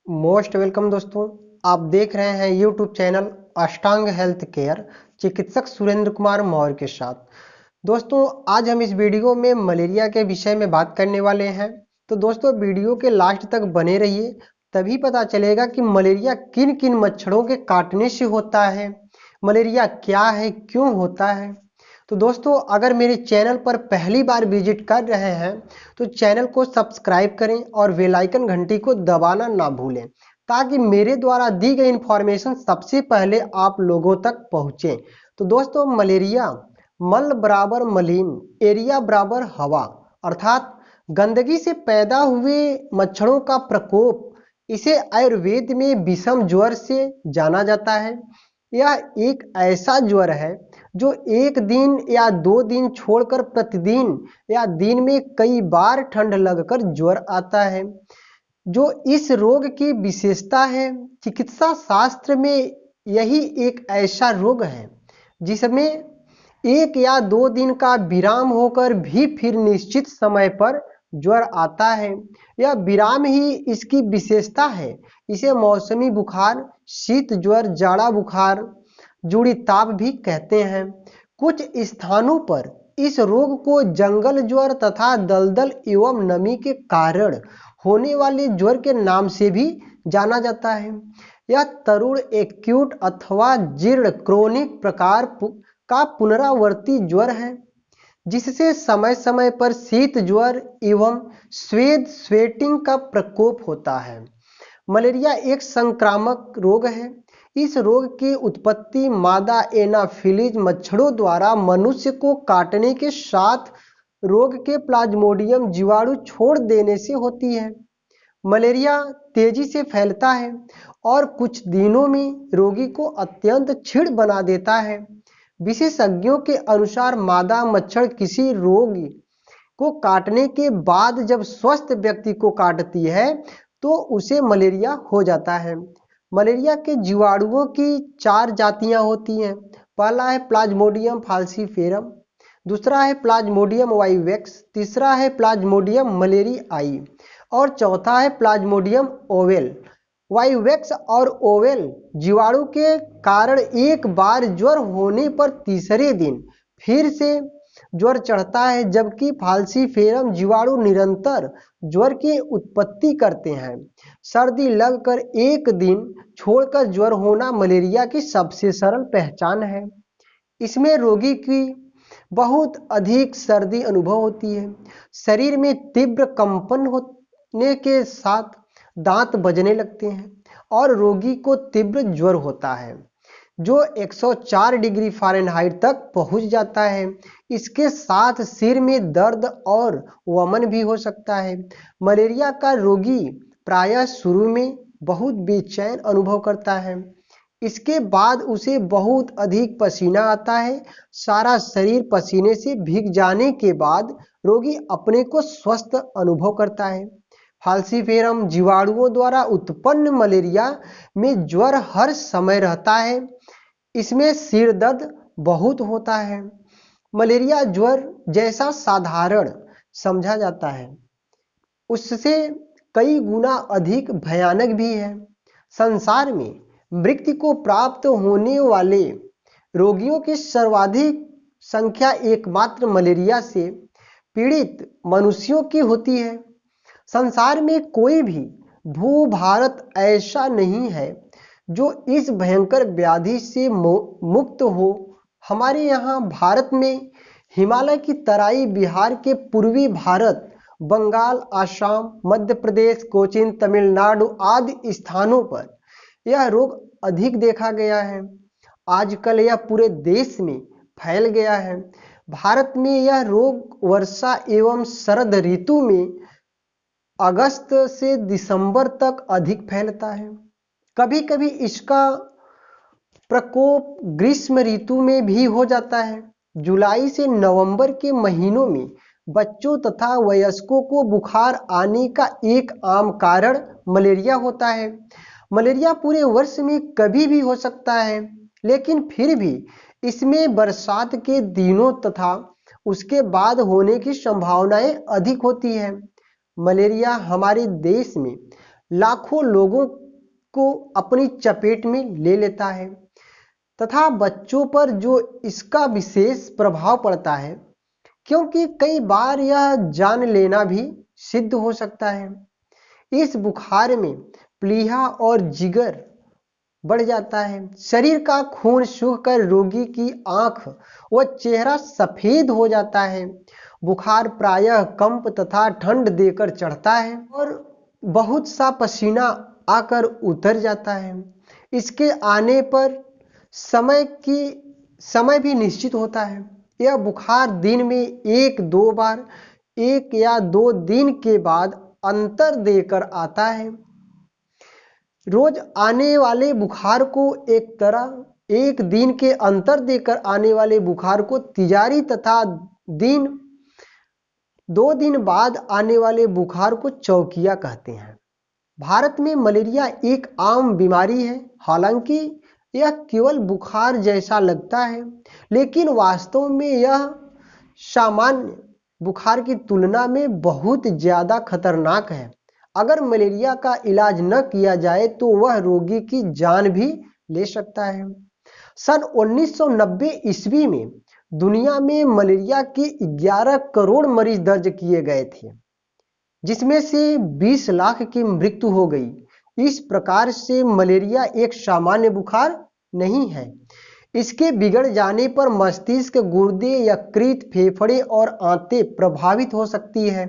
Most welcome दोस्तों। आप देख रहे हैं यूट्यूब चैनल अष्टांग हेल्थ केयर, चिकित्सक सुरेंद्र कुमार मौर्य के साथ। दोस्तों, आज हम इस वीडियो में मलेरिया के विषय में बात करने वाले हैं। तो दोस्तों, वीडियो के लास्ट तक बने रहिए, तभी पता चलेगा कि मलेरिया किन किन मच्छरों के काटने से होता है, मलेरिया क्या है, क्यों होता है। तो दोस्तों, अगर मेरे चैनल पर पहली बार विजिट कर रहे हैं तो चैनल को सब्सक्राइब करें और बेल आइकन घंटी को दबाना ना भूलें, ताकि मेरे द्वारा दी गई इंफॉर्मेशन सबसे पहले आप लोगों तक पहुंचे। तो दोस्तों, मलेरिया मल बराबर मलिन, एरिया बराबर हवा, अर्थात गंदगी से पैदा हुए मच्छरों का प्रकोप। इसे आयुर्वेद में विषम ज्वर से जाना जाता है। यह एक ऐसा ज्वर है जो एक दिन या 2 दिन छोड़कर प्रतिदिन या दिन में कई बार ठंड लगकर ज्वर आता है। जो इस रोग की विशेषता है, चिकित्सा शास्त्र में यही एक ऐसा रोग है जिसमें 1 या 2 दिन का विराम होकर भी फिर निश्चित समय पर ज्वर आता है। यह विराम ही इसकी विशेषता है। इसे मौसमी बुखार, शीत ज्वर, जाड़ा बुखार, जुड़ी ताप भी कहते हैं। कुछ स्थानों पर इस रोग को जंगल ज्वर तथा दलदल एवं नमी के कारण होने वाले ज्वर के नाम से भी जाना जाता है। यह तरुण एक्यूट अथवा जीर्ण क्रोनिक प्रकार का पुनरावर्ती ज्वर है, जिससे समय समय पर शीत ज्वर एवं स्वेटिंग का प्रकोप होता है। मलेरिया एक संक्रामक रोग है। इस रोग की उत्पत्ति मादा एनाफिलीज मच्छरों द्वारा मनुष्य को काटने के साथ रोग के प्लाज्मोडियम जीवाणु छोड़ देने से होती है। मलेरिया तेजी से फैलता है और कुछ दिनों में रोगी को अत्यंत क्षीण बना देता है। विशेषज्ञों के अनुसार मादा मच्छर किसी रोगी को काटने के बाद जब स्वस्थ व्यक्ति को काटती है तो उसे मलेरिया हो जाता है। मलेरिया के जीवाणुओं की 4 जातियां होती हैं। पहला है प्लाज्मोडियम फाल्सीफेरम, दूसरा है प्लाज्मोडियम वाइवेक्स, तीसरा है प्लाज्मोडियम मलेरियाई और चौथा है प्लाज्मोडियम ओवेल। वाइवेक्स और ओवेल जीवाणु के कारण एक बार ज्वर होने पर तीसरे दिन फिर से ज्वर चढ़ता है, जबकि फाल्सीफेरम जीवाणु निरंतर ज्वर की उत्पत्ति करते हैं। सर्दी लगकर एक दिन छोड़कर ज्वर होना मलेरिया की सबसे सरल पहचान है। इसमें रोगी की बहुत अधिक सर्दी अनुभव होती है, शरीर में तीव्र कंपन होने के साथ दांत बजने लगते हैं और रोगी को तीव्र ज्वर होता है जो 104 डिग्री फ़ारेनहाइट तक पहुंच जाता है। इसके साथ सिर में दर्द और वमन भी हो सकता है। मलेरिया का रोगी प्रायः शुरू में बहुत बेचैन अनुभव करता है। इसके बाद उसे बहुत अधिक पसीना आता है। सारा शरीर पसीने से भीग जाने के बाद रोगी अपने को स्वस्थ अनुभव करता है। फाल्सीफेरम जीवाणुओं द्वारा उत्पन्न मलेरिया में ज्वर हर समय रहता है। इसमें सिर दर्द बहुत होता है। मलेरिया ज्वर जैसा साधारण समझा जाता है, उससे कई गुना अधिक भयानक भी है। संसार में मृत्यु को प्राप्त होने वाले रोगियों की सर्वाधिक संख्या एकमात्र मलेरिया से पीड़ित मनुष्यों की होती है। संसार में कोई भी भूभारत ऐसा नहीं है जो इस भयंकर व्याधि से मुक्त हो। हमारे यहाँ भारत में हिमालय की तराई, बिहार के पूर्वी भारत, बंगाल, असम, मध्य प्रदेश, कोचीन, तमिलनाडु आदि स्थानों पर यह रोग अधिक देखा गया है। आजकल यह पूरे देश में फैल गया है। भारत में यह रोग वर्षा एवं शरद ऋतु में अगस्त से दिसंबर तक अधिक फैलता है। कभी कभी इसका प्रकोप ग्रीष्म ऋतु में भी हो जाता है। जुलाई से नवंबर के महीनों में बच्चों तथा वयस्कों को बुखार आने का एक आम कारण मलेरिया होता है। मलेरिया पूरे वर्ष में कभी भी हो सकता है, लेकिन फिर भी इसमें बरसात के दिनों तथा उसके बाद होने की संभावनाएं अधिक होती है। मलेरिया हमारे देश में लाखों लोगों को अपनी चपेट में ले लेता है तथा बच्चों पर जो इसका विशेष प्रभाव पड़ता है, क्योंकि कई बार यह जान लेना भी सिद्ध हो सकता है। इस बुखार में प्लीहा और जिगर बढ़ जाता है, शरीर का खून सूखकर रोगी की आंख व चेहरा सफेद हो जाता है। बुखार प्रायः कंप तथा ठंड देकर चढ़ता है और बहुत सा पसीना आकर उतर जाता है। इसके आने पर समय भी निश्चित होता है। यह बुखार दिन में 1-2 बार 1 या 2 दिन के बाद अंतर देकर आता है। रोज आने वाले बुखार को एक दिन के अंतर देकर आने वाले बुखार को तिजारी तथा 2 दिन बाद आने वाले बुखार को चौकिया कहते हैं। भारत में मलेरिया एक आम बीमारी है। हालांकि यह केवल बुखार जैसा लगता है, लेकिन वास्तव में यह सामान्य बुखार की तुलना में बहुत ज्यादा खतरनाक है। अगर मलेरिया का इलाज न किया जाए तो वह रोगी की जान भी ले सकता है। सन 1990 ईस्वी में दुनिया में मलेरिया के 11 करोड़ मरीज दर्ज किए गए थे, जिसमें से 20 लाख की मृत्यु हो गई। इस प्रकार से मलेरिया एक सामान्य बुखार नहीं है। इसके बिगड़ जाने पर मस्तिष्क, गुर्दे, यकृत, फेफड़े और आंतें प्रभावित हो सकती है।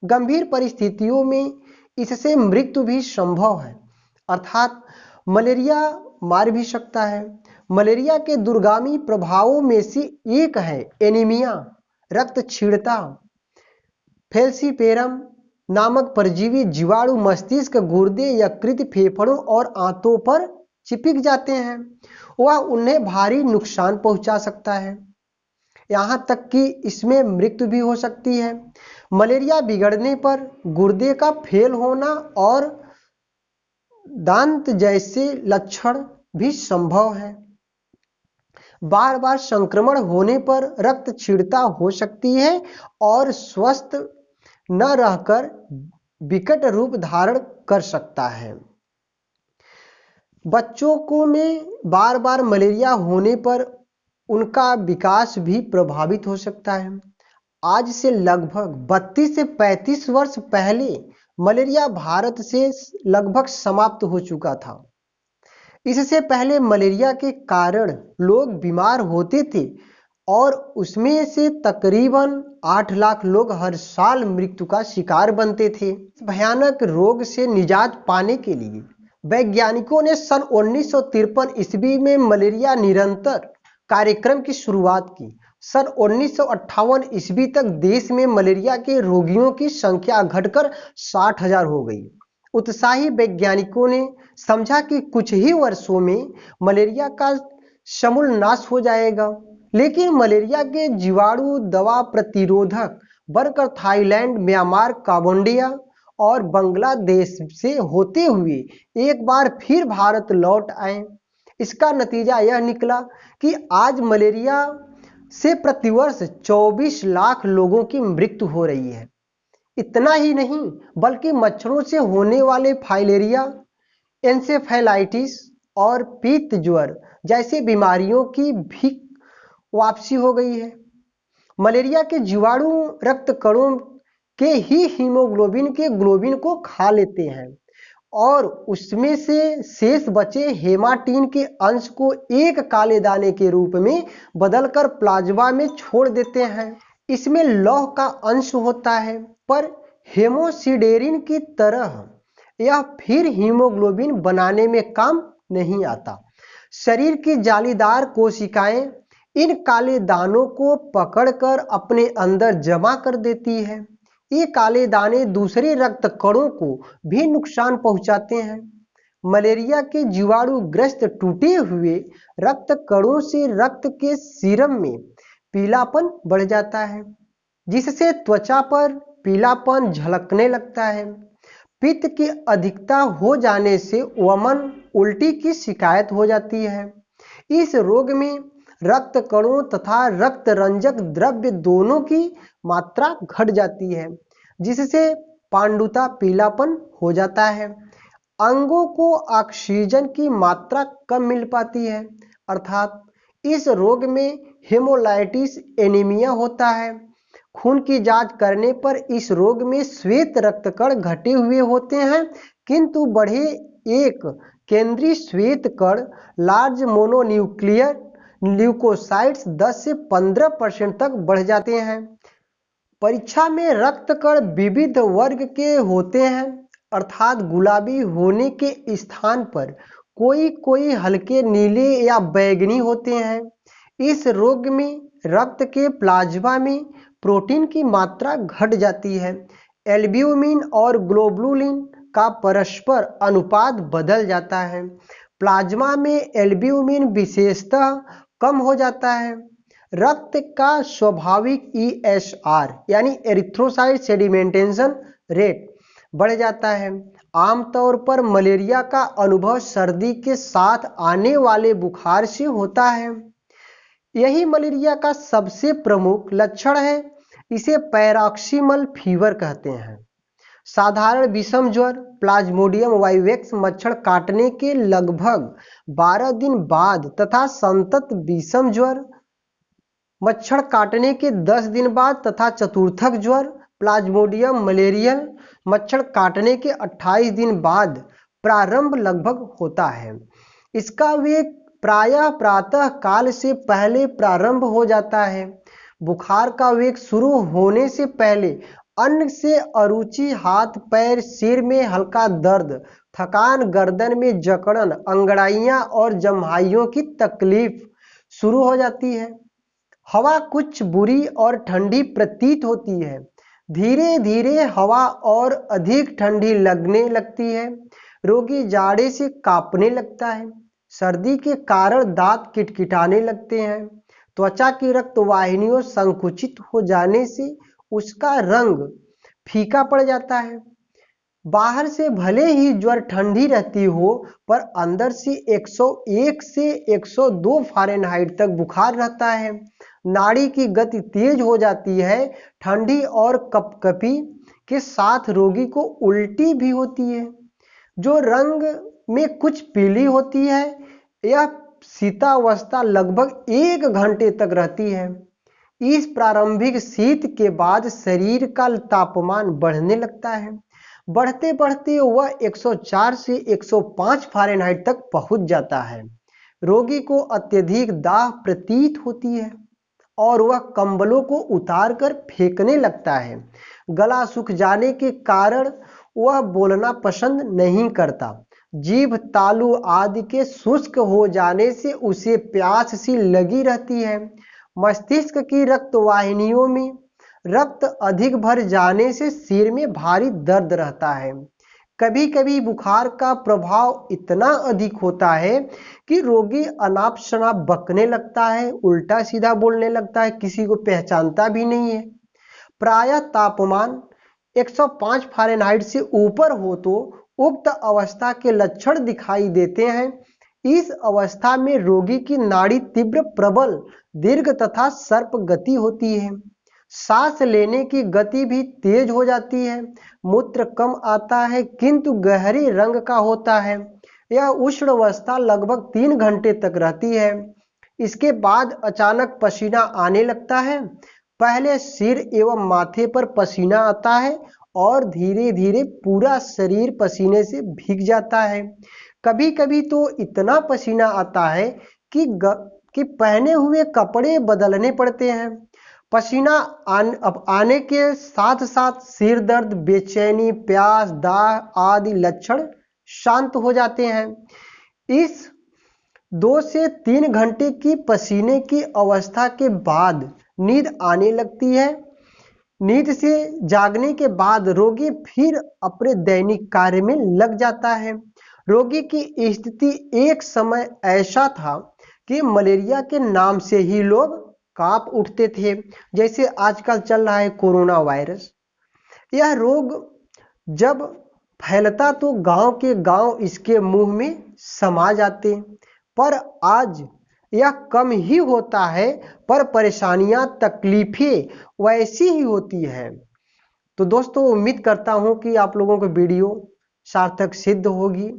गंभीर परिस्थितियों में इससे मृत्यु भी संभव है, अर्थात मलेरिया मार भी सकता है। मलेरिया के दूरगामी प्रभावों में से एक है एनीमिया, रक्तक्षीणता। फैलसीपेरम नामक परजीवी जीवाणु मस्तिष्क, गुर्दे, यकृत, फेफड़ों और आंतों पर चिपक जाते हैं। वह उन्हें भारी नुकसान पहुंचा सकता है, यहाँ तक कि इसमें मृत्यु भी हो सकती है। मलेरिया बिगड़ने पर गुर्दे का फेल होना और दांत जैसे लक्षण भी संभव है। बार बार संक्रमण होने पर रक्तक्षीणता हो सकती है और स्वस्थ न रहकर विकट रूप धारण कर सकता है। बच्चों को में बार बार मलेरिया होने पर उनका विकास भी प्रभावित हो सकता है। आज से लगभग 32 से 35 वर्ष पहले मलेरिया भारत से लगभग समाप्त हो चुका था। इससे पहले मलेरिया के कारण लोग बीमार होते थे और उसमें से तकरीबन 8 लाख लोग हर साल मृत्यु का शिकार बनते थे। भयानक रोग से निजात पाने के लिए वैज्ञानिकों ने सन 1953 ईस्वी में मलेरिया निरंतर कार्यक्रम की शुरुआत की। सन 1958 ईस्वी तक देश में मलेरिया के रोगियों की संख्या घटकर 60,000 हो गई। उत्साही वैज्ञानिकों ने समझा कि कुछ ही वर्षों में मलेरिया का समूल नाश हो जाएगा, लेकिन मलेरिया के जीवाणु दवा प्रतिरोधक बनकर थाईलैंड, म्यांमार, कंबोडिया और बांग्लादेश से होते हुए एक बार फिर भारत लौट आए। इसका नतीजा यह निकला कि आज मलेरिया से प्रतिवर्ष 24 लाख लोगों की मृत्यु हो रही है। इतना ही नहीं, बल्कि मच्छरों से होने वाले फाइलेरिया, एन्सेफेलाइटिस और पीत ज्वर जैसे बीमारियों की भी वापसी हो गई है। मलेरिया के जीवाणु रक्त कणों के ही हीमोग्लोबिन के ग्लोबिन को खा लेते हैं और उसमें से शेष बचे हेमाटीन के अंश को एक काले दाने के रूप में बदलकर प्लाज्मा में छोड़ देते हैं। इसमें लौह का अंश होता है, पर हेमोसिडेरिन की तरह यह फिर हीमोग्लोबिन बनाने में काम नहीं आता। शरीर की जालीदार कोशिकाएं इन काले दानों को पकड़कर अपने अंदर जमा कर देती है। ये काले दाने दूसरे रक्त कणों को भी नुकसान पहुंचाते हैं। मलेरिया के जीवाणु ग्रस्त टूटे हुए रक्त कणों से रक्त के सीरम में पीलापन बढ़ जाता है, जिससे त्वचा पर पीलापन झलकने लगता है। पित्त की अधिकता हो जाने से वमन, उल्टी की शिकायत हो जाती है। इस रोग में रक्त कणों तथा रक्त रंजक द्रव्य दोनों की मात्रा घट जाती है, जिससे पांडुता, पीलापन हो जाता है। अंगों को ऑक्सीजन की मात्रा कम मिल पाती है, अर्थात इस रोग में हेमोलाइटिस एनीमिया होता है। खून की जांच करने पर इस रोग में श्वेत रक्तकण घटे हुए होते हैं, किंतु बढ़े एक केंद्रीय श्वेत कण लार्ज मोनोन्यूक्लियर ल्यूकोसाइट्स 10 से 15% तक बढ़ जाते हैं। परीक्षा में रक्तकण विविध वर्ग के होते हैं, अर्थात गुलाबी होने के स्थान पर कोई कोई हल्के नीले या बैंगनी होते हैं। इस रोग में रक्त के प्लाज्मा में प्रोटीन की मात्रा घट जाती है। एल्ब्यूमिन और ग्लोबुलिन का परस्पर अनुपात बदल जाता है। प्लाज्मा में एल्ब्यूमिन विशेषतः कम हो जाता है। रक्त का स्वाभाविक ESR यानी एरिथ्रोसाइट सेडिमेंटेशन रेट बढ़ जाता है। आमतौर पर मलेरिया का अनुभव सर्दी के साथ आने वाले बुखार से होता है। यही मलेरिया का सबसे प्रमुख लक्षण है। इसे पैराक्सीमल फीवर कहते हैं। साधारण विषम ज्वर प्लाज्मोडियम वाइवेक्स मच्छर काटने के लगभग 12 दिन बाद तथा संतत विषम ज्वर मच्छर काटने के 10 दिन बाद तथा चतुर्थक ज्वर प्लाज्मोडियम मलेरियल मच्छर काटने के 28 दिन बाद प्रारंभ लगभग होता है। इसका वेग प्रायः प्रातः काल से पहले प्रारंभ हो जाता है। बुखार का वेग शुरू होने से पहले अन्न से अरुचि, हाथ पैर, सिर में हल्का दर्द, थकान, गर्दन में जकड़न, अंगड़ाइयां और जम्हाइयों की तकलीफ शुरू हो जाती है। हवा कुछ बुरी और ठंडी प्रतीत होती है। धीरे धीरे हवा और अधिक ठंडी लगने लगती है। रोगी जाड़े से कांपने लगता है। सर्दी के कारण दांत किटकिटाने लगते हैं। त्वचा की रक्त वाहिनियों संकुचित हो जाने से उसका रंग फीका पड़ जाता है। बाहर से भले ही ज्वर ठंडी रहती हो, पर अंदर से 101 से 102 फ़ारेनहाइट तक बुखार रहता है। नाड़ी की गति तेज हो जाती है। ठंडी और कपकपी के साथ रोगी को उल्टी भी होती है, जो रंग में कुछ पीली होती है। यह शीतावस्था लगभग 1 घंटे तक रहती है। इस प्रारंभिक शीत के बाद शरीर का तापमान बढ़ने लगता है। बढ़ते बढ़ते वह 104 से 105 फ़ारेनहाइट तक पहुंच जाता है। रोगी को अत्यधिक दाह प्रतीत होती है और वह कंबलों को उतारकर फेंकने लगता है। गला सूख जाने के कारण वह बोलना पसंद नहीं करता। जीभ, तालू आदि के शुष्क हो जाने से उसे प्यास सी लगी रहती है। मस्तिष्क की रक्त वाहिनियों में रक्त अधिक भर जाने से सिर में भारी दर्द रहता है। कभी कभी बुखार का प्रभाव इतना अधिक होता है कि रोगी अनाप शनाप बकने लगता है, उल्टा सीधा बोलने लगता है, किसी को पहचानता भी नहीं है। प्रायः तापमान 105 फ़ारेनहाइट से ऊपर हो तो उक्त अवस्था के लक्षण दिखाई देते हैं। इस अवस्था में रोगी की नाड़ी तीव्र, प्रबल, दीर्घ तथा सर्प गति होती है। सांस लेने की गति भी तेज हो जाती है। मूत्र कम आता है किंतु गहरे रंग का होता है। यह उष्ण अवस्था लगभग 3 घंटे तक रहती है। इसके बाद अचानक पसीना आने लगता है। पहले सिर एवं माथे पर पसीना आता है और धीरे धीरे पूरा शरीर पसीने से भीग जाता है। कभी कभी तो इतना पसीना आता है कि पहने हुए कपड़े बदलने पड़ते हैं। पसीना आने के साथ साथ सिर दर्द, बेचैनी, प्यास, दाह आदि लक्षण शांत हो जाते हैं। इस 2 से 3 घंटे की पसीने की अवस्था के बाद नींद आने लगती है। नींद से जागने के बाद रोगी फिर अपने दैनिक कार्य में लग जाता है। रोगी की स्थिति एक समय ऐसा था कि मलेरिया के नाम से ही लोग कांप उठते थे, जैसे आजकल चल रहा है कोरोना वायरस। यह रोग जब फैलता तो गांव के गांव इसके मुंह में समा जाते, पर आज यह कम ही होता है, पर परेशानियां, तकलीफें वैसी ही होती है। तो दोस्तों, उम्मीद करता हूं कि आप लोगों को वीडियो सार्थक सिद्ध होगी।